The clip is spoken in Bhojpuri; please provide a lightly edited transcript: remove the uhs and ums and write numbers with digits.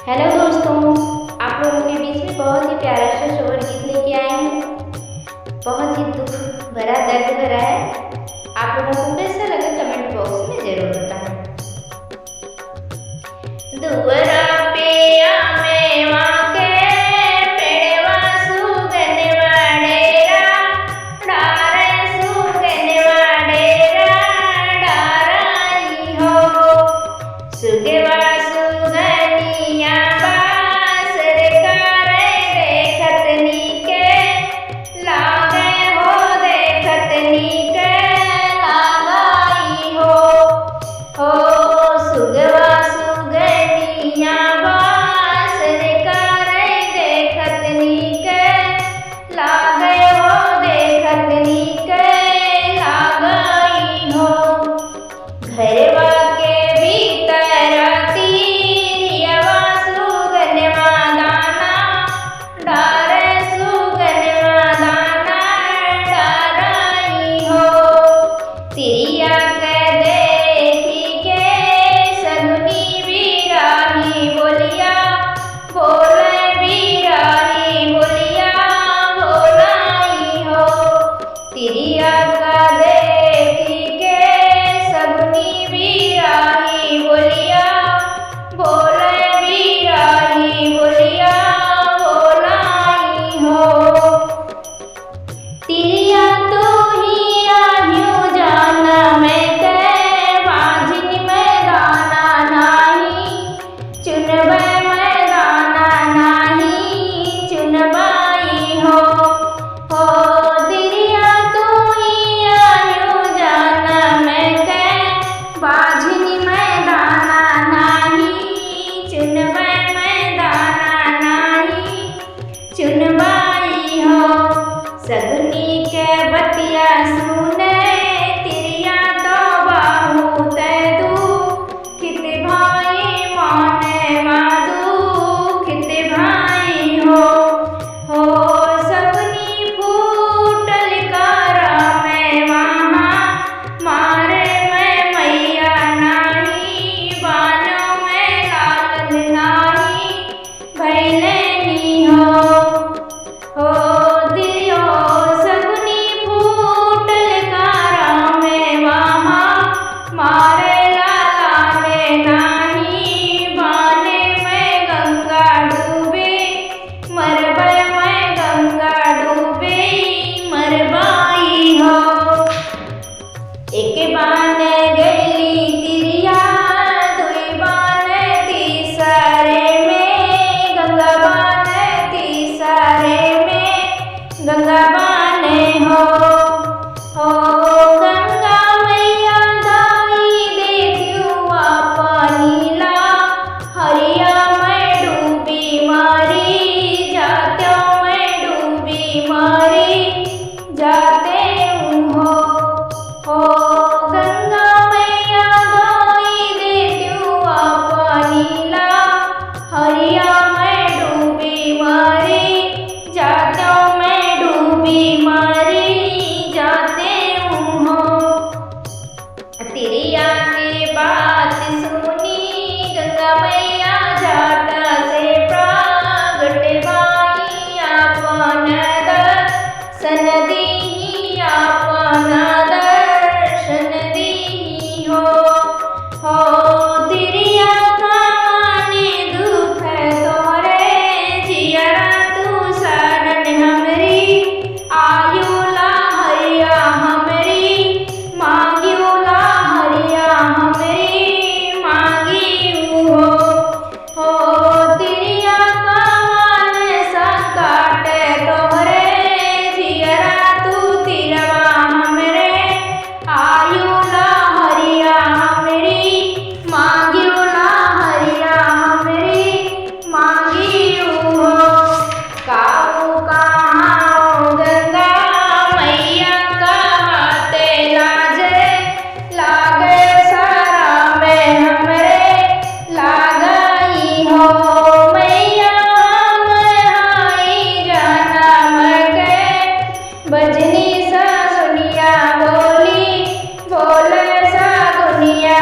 हेलो दोस्तों, आप लोगों के बीच में बहुत ही प्यारा सा शोर गीत लेके आए हैं। बहुत ही दुख भरा, दर्द भरा है। आप लोगों को कैसा लगा कमेंट बॉक्स में जरूर बताएं। दुअरा पे आमे वाके पेड़वा सुगन वाडेरा डारे सुगन वाडेरा डाराई हो सुगवा सुगनिया बासर करे देखत नीके लागे हो देखत नीके लगाई हो सुगवा सुगनिया बासर करे देखत नीके लागे हो देखत नीके लगाई हो घरवा के भीतर तीरियवा सुगनवा दाना डारे सुगनवा दाना डाराई हो तिरिया के देखी के सगुनी बिराही बोलिया बोले बिराही बोलिया बोलाई हो तिरिया का देखी के सगुनी बिराही बोलिया बोले बिराही बोलिया बोलाई हो तिरिया तो ही आह्यो जाना मैं के बाजिन में दाना नाही चुनबै मैं दाना नाही चुनबाई हो तिरिया तो ही आह्यो जाना मैं के बाजिन में दाना नाही चुनबै मैं दाना नाही चुनबाई हो सगुनी के बतिया सुने तिरिया तो बाहू ते दू खित भाई माने मादू खित भाई हो सगुनी फूटल कारा में वहाँ मारे में मैया नाही बानो में लाल नाही भैले नी हो दियो सगुनी फूटल कारा में वहाँ मारे लाला में नाही बाने में गंगा डूबे मरबै में गंगा डूबे मरबाई हो एक बान गली तिरिया दुई बान तीसरे में गंगा बान तीसरे में गंगा बाने हो गंगा मैया दाई देखियुआ पानीला हरिया में डूबी मारी जाते में डूबी मारी जाते हो गंगा दुनिया